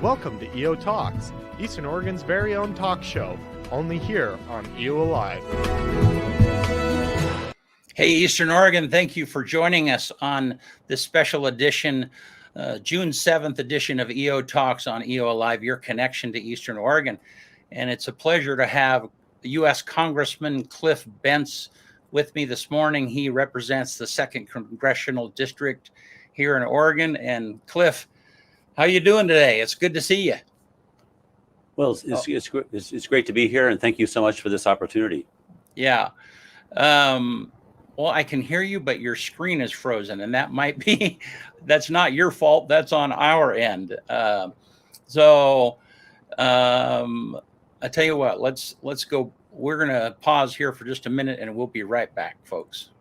Welcome to EO Talks, Eastern Oregon's very own talk show, only here on EOAlive. Hey, Eastern Oregon, thank you for joining us on this special edition, June 7th edition of EO Talks on EOAlive, your connection to Eastern Oregon. And it's a pleasure to have U.S. Congressman Cliff Bentz with me this morning. He represents the 2nd Congressional District here in Oregon. And Cliff, how you doing today? It's good to see you. Well, it's great to be here, and thank you so much for this opportunity. Yeah. Well, I can hear you, but your screen is frozen, and that might be, that's not your fault. That's on our end. I tell you what, let's go. We're going to pause here for just a minute, and we'll be right back, folks.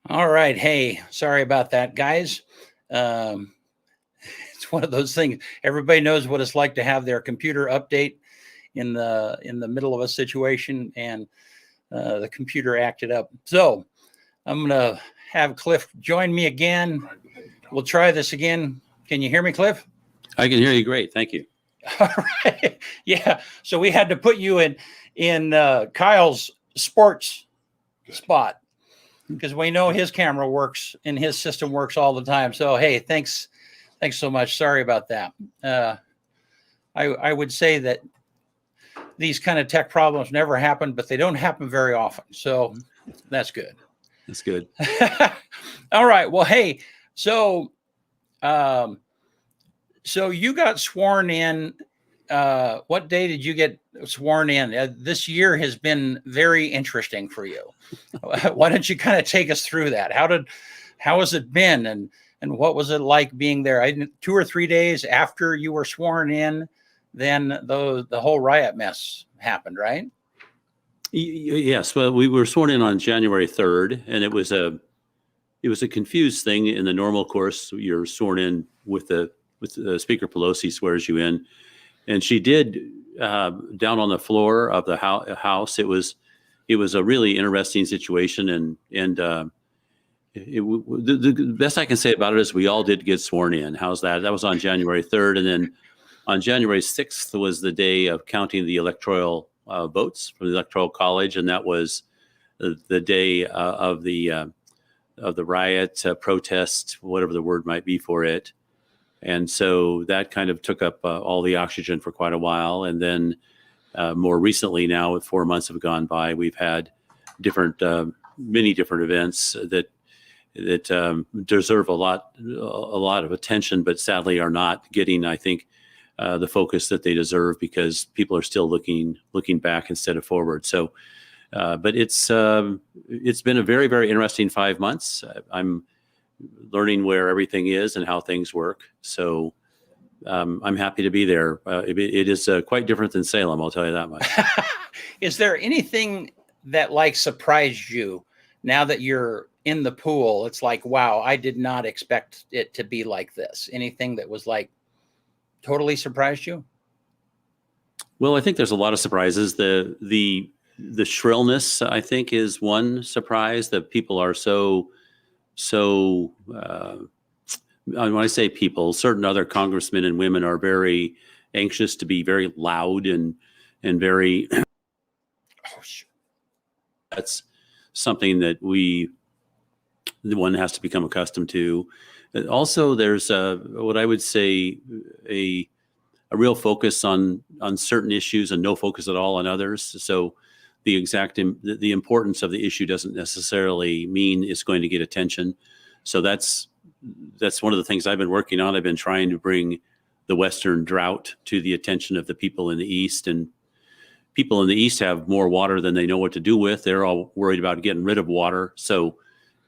All right. Hey, sorry about that, guys. It's one of those things. Everybody knows what it's like to have their computer update in the middle of a situation, and the computer acted up. So I'm gonna have Cliff join me again. We'll try this again. Can you hear me, Cliff? I can hear you great. Thank you. All right. Yeah. So we had to put you in Kyle's sports spot because we know his camera works and his system works all the time. So hey, thanks so much. Sorry about that. I would say that these kind of tech problems never happen, but they don't happen very often. So that's good. That's good. All right. Well, hey, so you got sworn in. What day did you get sworn in? This year has been very interesting for you. Why don't you kind of take us through that? How has it been, and what was it like being there? 2 or 3 days after you were sworn in, then the whole riot mess happened, right? Yes. Well, we were sworn in on January 3rd, and it was a confused thing. In the normal course, you're sworn in with Speaker Pelosi swears you in, and she did down on the floor of the House. It was a really interesting situation, and the best I can say about it is we all did get sworn in. How's that? That was on January 3rd, and then on January 6th was the day of counting the electoral votes from the Electoral College, and that was the day of the riot, protest, whatever the word might be for it. And so that kind of took up all the oxygen for quite a while. And then more recently now, 4 months have gone by, we've had many different events that deserve a lot of attention, but sadly are not getting, I think, the focus that they deserve because people are still looking back instead of forward. So, but it's been a very, very interesting 5 months. I'm learning where everything is and how things work. So I'm happy to be there. It is quite different than Salem, I'll tell you that much. Is there anything that surprised you now that you're in the pool? It's like, wow, I did not expect it to be like this. Anything that was totally surprised you? Well, I think there's a lot of surprises. The shrillness, I think, is one surprise, that people are so when I say people, certain other congressmen and women are very anxious to be very loud and very that's something that one has to become accustomed to. Also, there's what I would say a real focus on certain issues and no focus at all on others. So the importance of the issue doesn't necessarily mean it's going to get attention. So that's one of the things I've been working on. I've been trying to bring the Western drought to the attention of the people in the East, and people in the East have more water than they know what to do with. They're all worried about getting rid of water. So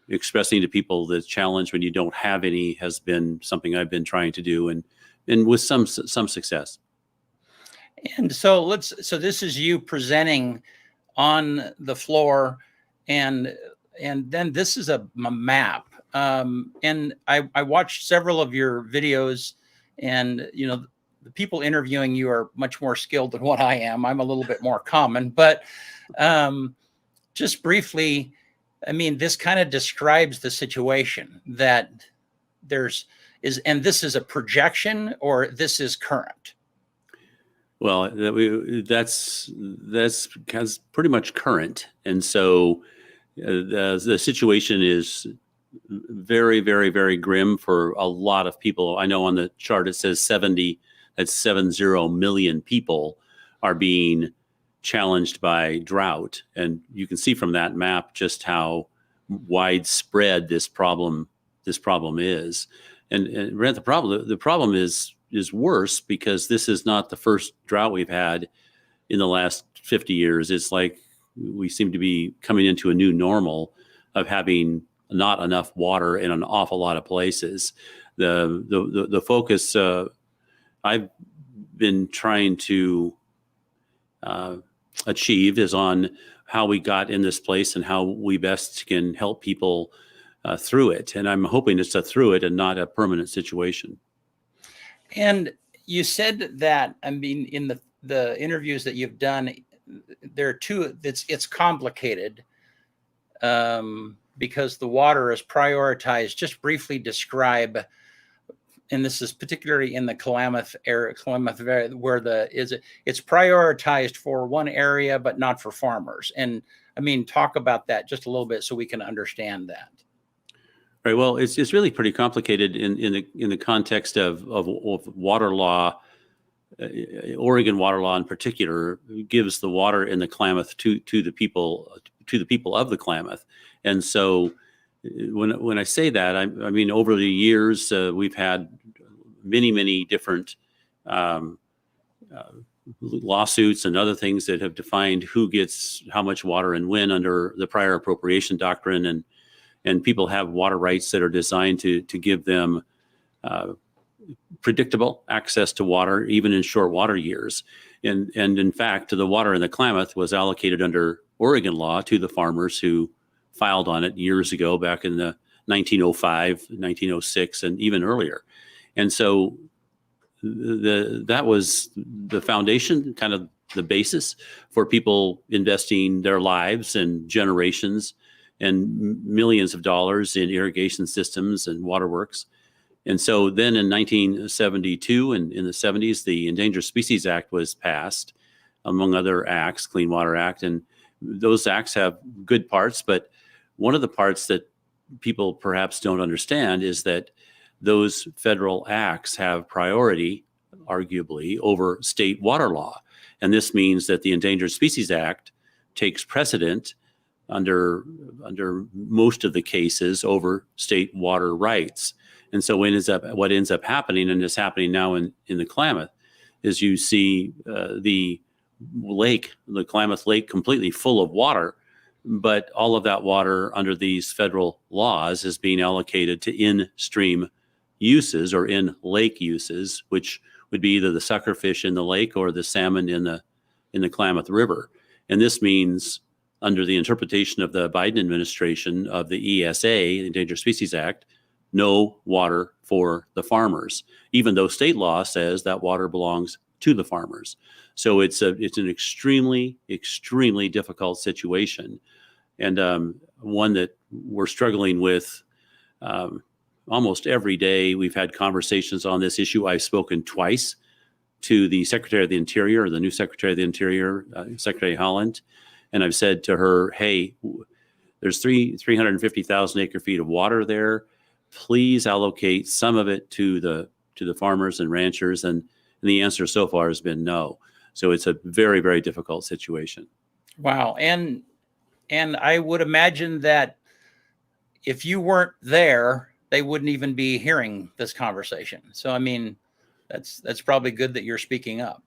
expressing to people the challenge when you don't have any has been something I've been trying to do, and with some success. And so this is you presenting on the floor, and then this is a map. And I watched several of your videos, and the people interviewing you are much more skilled than what I am. I'm a little bit more common, but just briefly, I mean, this kind of describes the situation that and this is a projection, or this is current? Well, that's pretty much current. And so the situation is very, very, very grim for a lot of people. I know on the chart it says 70 million people are being challenged by drought. And you can see from that map just how widespread this problem is. And Brent, the problem is worse because this is not the first drought we've had in the last 50 years. It's like we seem to be coming into a new normal of having not enough water in an awful lot of places. The focus I've been trying to achieve is on how we got in this place and how we best can help people through it. And I'm hoping it's a through it and not a permanent situation. And you said that, I mean, in the interviews that you've done, there are two, it's complicated because the water is prioritized. Just briefly describe, and this is particularly in the Klamath area, where it's prioritized for one area, but not for farmers. And I mean, talk about that just a little bit so we can understand that. Right. Well, it's really pretty complicated in the context of water law. Oregon water law in particular gives the water in the Klamath to the people of the Klamath. And so when I say that, I mean, over the years, we've had many different lawsuits and other things that have defined who gets how much water and when under the prior appropriation doctrine. And people have water rights that are designed to give them predictable access to water, even in short water years. And in fact, the water in the Klamath was allocated under Oregon law to the farmers who filed on it years ago, back in the 1905, 1906, and even earlier. And so that was the foundation, kind of the basis for people investing their lives and generations and millions of dollars in irrigation systems and waterworks. And so then in 1972 and in the 70s, the Endangered Species Act was passed, among other acts, Clean Water Act. And those acts have good parts, but one of the parts that people perhaps don't understand is that those federal acts have priority, arguably, over state water law. And this means that the Endangered Species Act takes precedent under most of the cases over state water rights. And so what ends up happening, and is happening now in the Klamath, is you see the Klamath Lake, completely full of water, but all of that water under these federal laws is being allocated to in-stream uses or in-lake uses, which would be either the suckerfish in the lake or the salmon in the Klamath River. And this means, under the interpretation of the Biden administration of the ESA, the Endangered Species Act, no water for the farmers, even though state law says that water belongs to the farmers. So it's an extremely difficult situation, and one that we're struggling with almost every day. We've had conversations on this issue. I've spoken twice to the Secretary of the Interior, or the new Secretary of the Interior, Secretary Holland, and I've said to her, hey, there's 350,000 acre feet of water there. Please allocate some of it to the farmers and ranchers. And the answer so far has been no. So it's a very difficult situation. Wow. And I would imagine that if you weren't there, they wouldn't even be hearing this conversation. So, I mean, that's probably good that you're speaking up.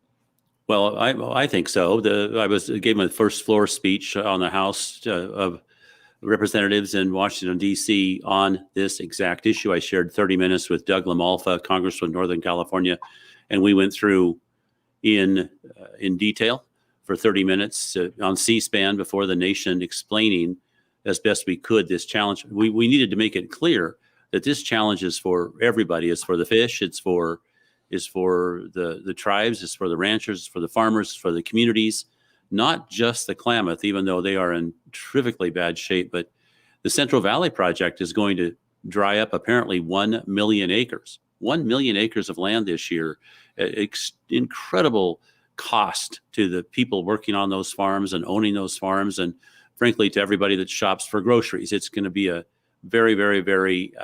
Well, I think so. I gave my first floor speech on the House of Representatives in Washington, D.C. on this exact issue. I shared 30 minutes with Doug LaMalfa, Congressman from Northern California, and we went through in detail for 30 minutes on C-SPAN before the nation, explaining as best we could this challenge. We needed to make it clear that this challenge is for everybody. It's for the fish. It's for the tribes. It's for the ranchers. It's for the farmers. It's for the communities. Not just the Klamath, even though they are in terrifically bad shape, but the Central Valley Project is going to dry up apparently 1 million acres. 1 million acres of land this year. Incredible cost to the people working on those farms and owning those farms, and frankly to everybody that shops for groceries. It's going to be a very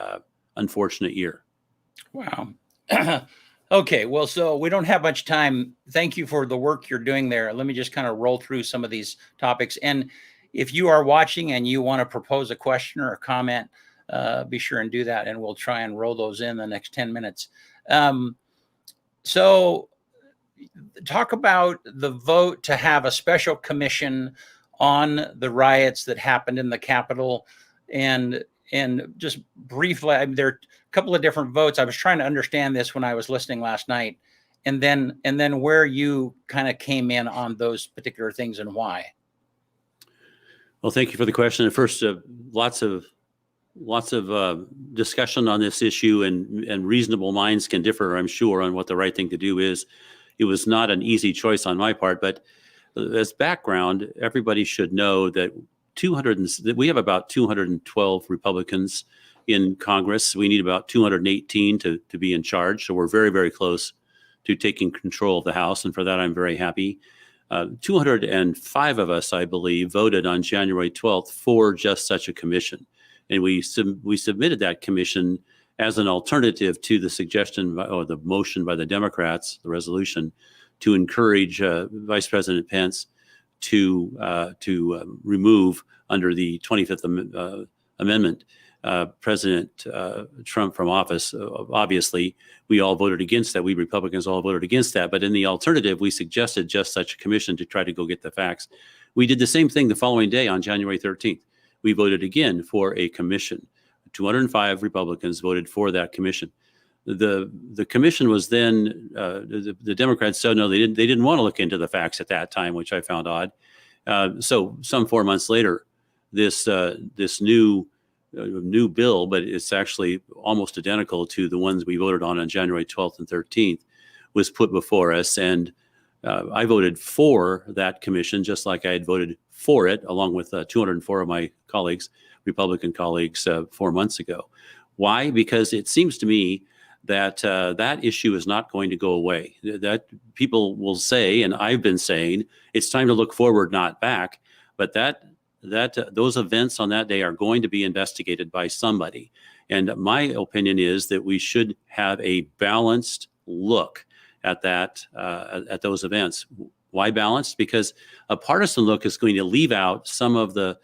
unfortunate year. Wow. Okay, well, so we don't have much time. Thank you for the work you're doing there. Let me just kind of roll through some of these topics. And if you are watching and you want to propose a question or a comment, be sure and do that, and we'll try and roll those in the next 10 minutes. So talk about the vote to have a special commission on the riots that happened in the Capitol, and just briefly, there are a couple of different votes. I was trying to understand this when I was listening last night, and then where you kind of came in on those particular things and why. Well, thank you for the question. And first, lots of lots of discussion on this issue, and reasonable minds can differ, I'm sure, on what the right thing to do is. It was not an easy choice on my part, but as background, everybody should know that we have about 212 Republicans in Congress. We need about 218 to be in charge. So we're very, very close to taking control of the House. And for that, I'm very happy. 205 of us, I believe, voted on January 12th for just such a commission. And we submitted that commission as an alternative to the suggestion or the motion by the Democrats, the resolution, to encourage Vice President Pence to remove, under the 25th Amendment, President Trump from office. Obviously, we all voted against that. We Republicans all voted against that. But in the alternative, we suggested just such a commission to try to go get the facts. We did the same thing the following day on January 13th. We voted again for a commission. 205 Republicans voted for that commission. The commission was then the Democrats said no, they didn't want to look into the facts at that time, which I found odd. So some 4 months later, this new bill, but it's actually almost identical to the ones we voted on January 12th and 13th, was put before us, and I voted for that commission, just like I had voted for it, along with 204 of my colleagues, Republican colleagues, 4 months ago. Why? Because it seems to me that that issue is not going to go away. That people will say, and I've been saying, it's time to look forward, not back. But those events on that day are going to be investigated by somebody. And my opinion is that we should have a balanced look at at those events. Why balanced? Because a partisan look is going to leave out some of the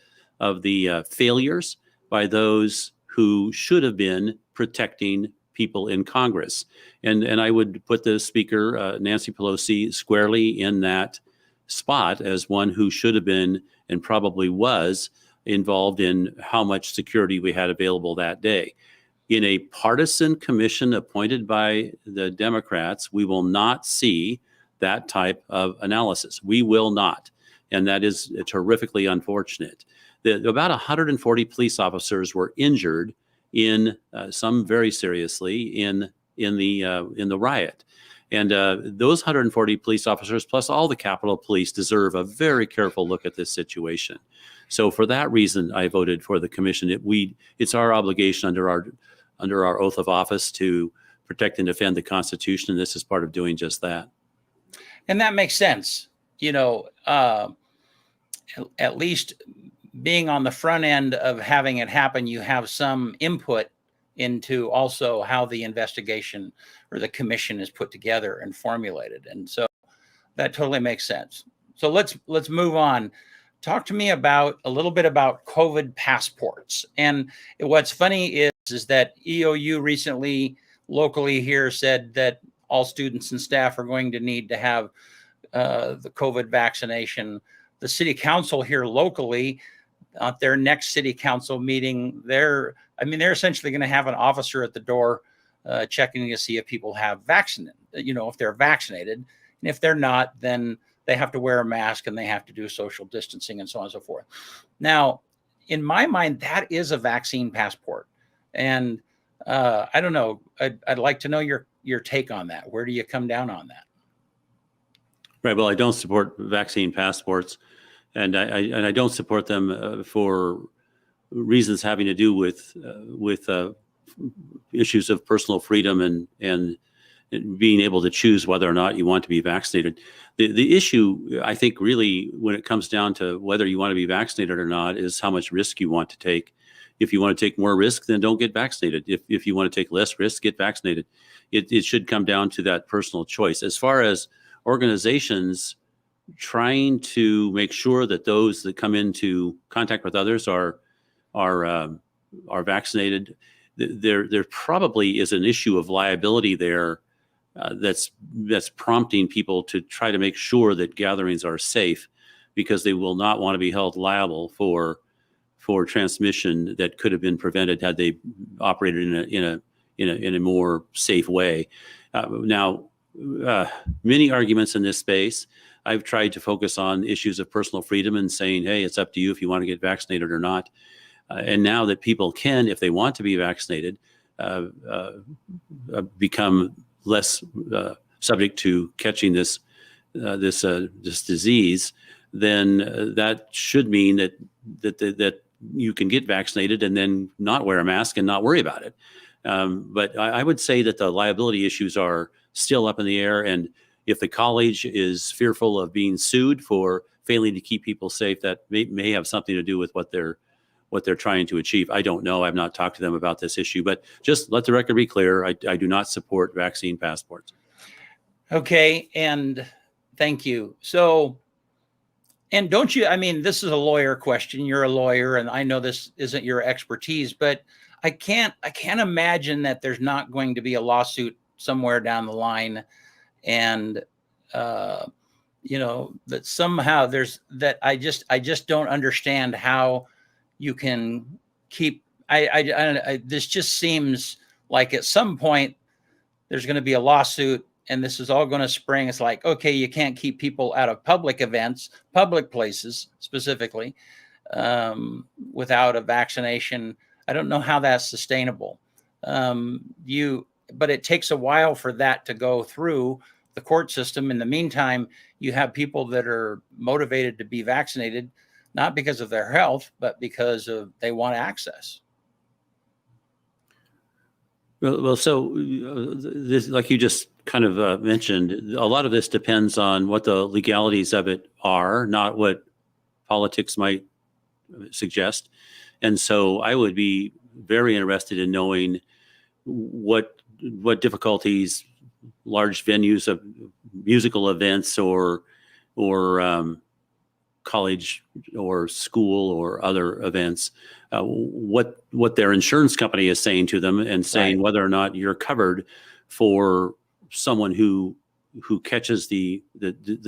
failures by those who should have been protecting people in Congress. And I would put the Speaker, Nancy Pelosi, squarely in that spot as one who should have been and probably was involved in how much security we had available that day. In a partisan commission appointed by the Democrats, we will not see that type of analysis. We will not. And that is terrifically unfortunate. About 140 police officers were injured, in some very seriously, in the riot. And those 140 police officers, plus all the Capitol Police, deserve a very careful look at this situation. So for that reason, I voted for the commission. It's our obligation under our oath of office to protect and defend the Constitution, and this is part of doing just that. And that makes sense. You know, at least being on the front end of having it happen, you have some input into also how the investigation or the commission is put together and formulated. And so that totally makes sense. So let's move on. Talk to me a little bit about COVID passports. And what's funny is that EOU recently locally here said that all students and staff are going to need to have the COVID vaccination. The city council here locally, at their next city council meeting, they're essentially going to have an officer at the door checking to see if people have vaccinated, if they're vaccinated. And if they're not, then they have to wear a mask and they have to do social distancing and so on and so forth. Now, in my mind, that is a vaccine passport. And I don't know, I'd like to know your take on that. Where do you come down on that? Right. Well, I don't support vaccine passports, and I don't support them for reasons having to do with issues of personal freedom and being able to choose whether or not you want to be vaccinated. The issue, I think, really, when it comes down to whether you want to be vaccinated or not, is how much risk you want to take. If you want to take more risk, then don't get vaccinated. If you want to take less risk, get vaccinated. It should come down to that personal choice. As far as organizations trying to make sure that those that come into contact with others are vaccinated, there probably is an issue of liability there that's prompting people to try to make sure that gatherings are safe, because they will not want to be held liable for transmission that could have been prevented had they operated in a more safe way. Now, many arguments in this space, I've tried to focus on issues of personal freedom and saying, hey, it's up to you if you want to get vaccinated or not. And now that people can, if they want to be vaccinated, become less subject to catching this disease, then that should mean that you can get vaccinated and then not wear a mask and not worry about it. But I would say that the liability issues are still up in the air. And if the college is fearful of being sued for failing to keep people safe, that may have something to do with what they're trying to achieve. I don't know. I've not talked to them about this issue, but just let the record be clear. I do not support vaccine passports. Okay. And thank you. So, and don't you, I mean, this is a lawyer question. You're a lawyer, and I know this isn't your expertise, but I can't imagine that there's not going to be a lawsuit somewhere down the line. And, that somehow I just don't understand how you can keep, this just seems like at some point there's going to be a lawsuit and this is all going to spring. It's like, okay, you can't keep people out of public events, public places specifically, without a vaccination. I don't know how that's sustainable. But it takes a while for that to go through the court system. In the meantime, you have people that are motivated to be vaccinated, not because of their health, but because they want access. Well, so this, like you just kind of mentioned, a lot of this depends on what the legalities of it are, not what politics might suggest. And so I would be very interested in knowing what difficulties large venues of musical events or college or school or other events, what their insurance company is saying to them and saying whether or not you're covered for someone who catches the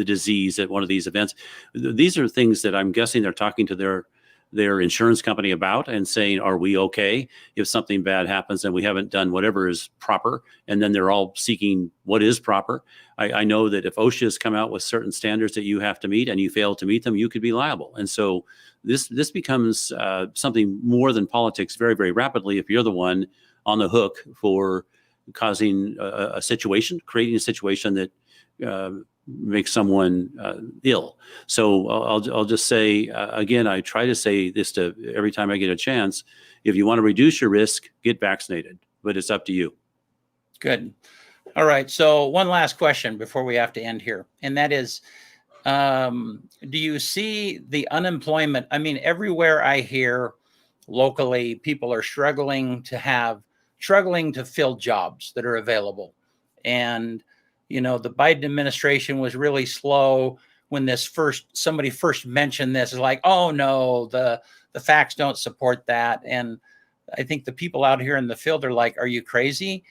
disease at one of these events. These are things that I'm guessing they're talking to their insurance company about and saying, are we okay if something bad happens and we haven't done whatever is proper? And then they're all seeking what is proper. I know that if OSHA has come out with certain standards that you have to meet and you fail to meet them, you could be liable. And so this becomes something more than politics very, very rapidly if you're the one on the hook for causing a situation, creating a situation that makes someone ill. So I'll just say, again, I try to say this to every time I get a chance. If you want to reduce your risk, get vaccinated, but it's up to you. Good. All right. So one last question before we have to end here. And that is, do you see the unemployment? I mean, everywhere I hear locally, people are struggling to fill jobs that are available. And the Biden administration was really slow when somebody first mentioned this. It's like, oh no, the facts don't support that. And I think the people out here in the field are like, are you crazy?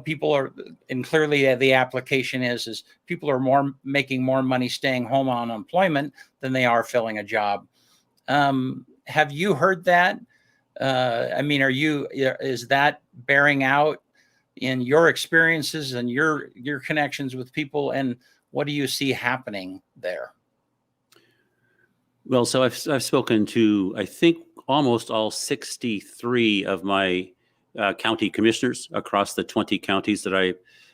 People are, and clearly the application is people are making more money staying home on unemployment than they are filling a job. Have you heard that? I mean, is that bearing out in your experiences and your connections with people, and what do you see happening there? Well, so I've spoken to, I think, almost all 63 of my county commissioners across the 20 counties that I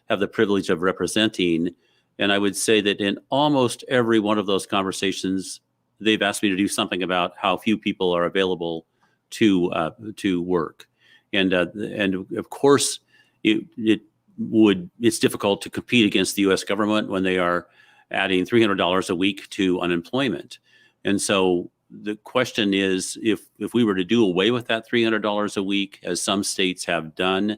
have the privilege of representing. And I would say that in almost every one of those conversations, they've asked me to do something about how few people are available to work. And of course, it's difficult to compete against the U.S. government when they are adding $300 a week to unemployment. And so the question is, if we were to do away with that $300 a week, as some states have done,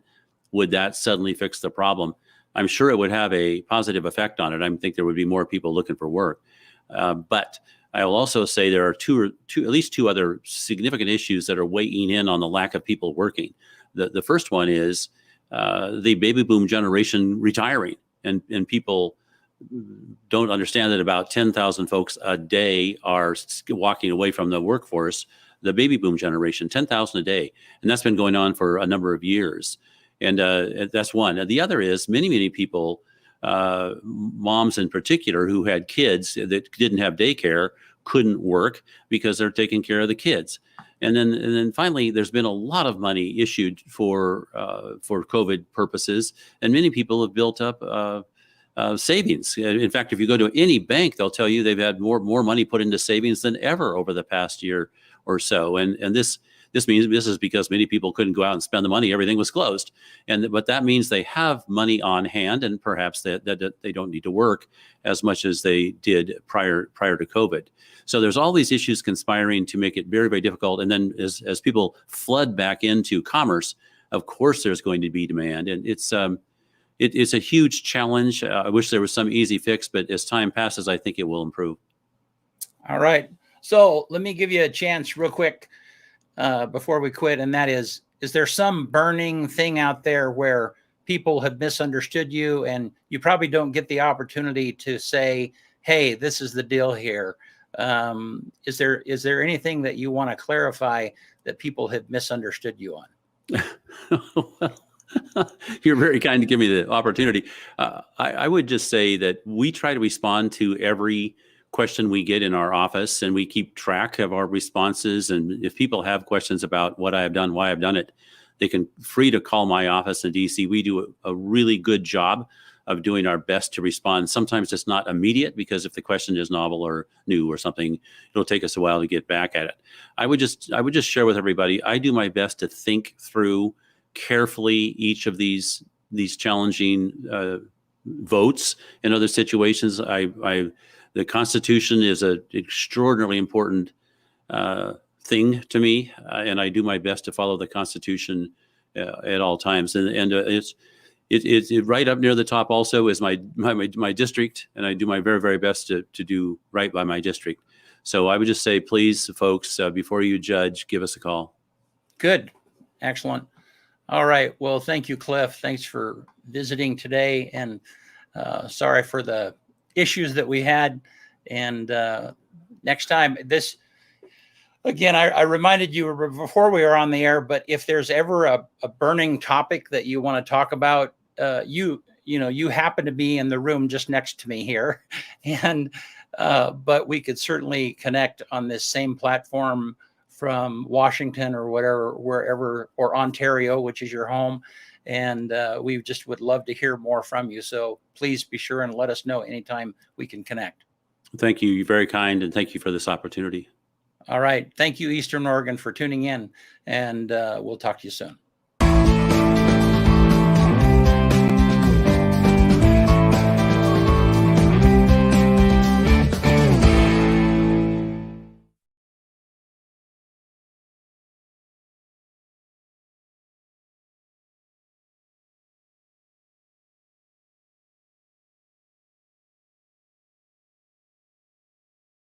would that suddenly fix the problem? I'm sure it would have a positive effect on it. I think there would be more people looking for work. But I will also say there are at least two other significant issues that are weighing in on the lack of people working. The first one is the baby boom generation retiring, and people don't understand that about 10,000 folks a day are walking away from the workforce. The baby boom generation, 10,000 a day, and that's been going on for a number of years. And that's one. And the other is many people, moms in particular, who had kids that didn't have daycare, couldn't work because they're taking care of the kids. And then finally, there's been a lot of money issued for COVID purposes, and many people have built up savings. In fact, if you go to any bank, they'll tell you they've had more money put into savings than ever over the past year or so. And this means this is because many people couldn't go out and spend the money; everything was closed. But that means they have money on hand, and perhaps that they don't need to work as much as they did prior to COVID. So there's all these issues conspiring to make it very, very difficult. And then as people flood back into commerce, of course there's going to be demand, and it's a huge challenge. I wish there was some easy fix, but as time passes, I think it will improve. All right. So let me give you a chance real quick before we quit. And that is there some burning thing out there where people have misunderstood you and you probably don't get the opportunity to say, hey, this is the deal here? Is there anything that you want to clarify that people have misunderstood you on? Well, you're very kind to give me the opportunity. I would just say that we try to respond to every question we get in our office, and we keep track of our responses. And if people have questions about what I have done, why I've done it, they can free to call my office in DC. We do a really good job of doing our best to respond. Sometimes it's not immediate, because if the question is novel or new or something, it'll take us a while to get back at it. I would just share with everybody, I do my best to think through carefully each of these challenging votes and other situations. The Constitution is an extraordinarily important thing to me, and I do my best to follow the Constitution at all times. And it's right up near the top. Also, is my district, and I do my very, very best to do right by my district. So I would just say, please, folks, before you judge, give us a call. Good, excellent. All right. Well, thank you, Cliff. Thanks for visiting today, and sorry for the issues that we had. And next time, again, I reminded you before we were on the air, but if there's ever a burning topic that you want to talk about, you happen to be in the room just next to me here, and but we could certainly connect on this same platform from Washington or wherever, or Ontario, which is your home. And we just would love to hear more from you. So please be sure and let us know anytime we can connect. Thank you. You're very kind. And thank you for this opportunity. All right. Thank you, Eastern Oregon, for tuning in. And we'll talk to you soon.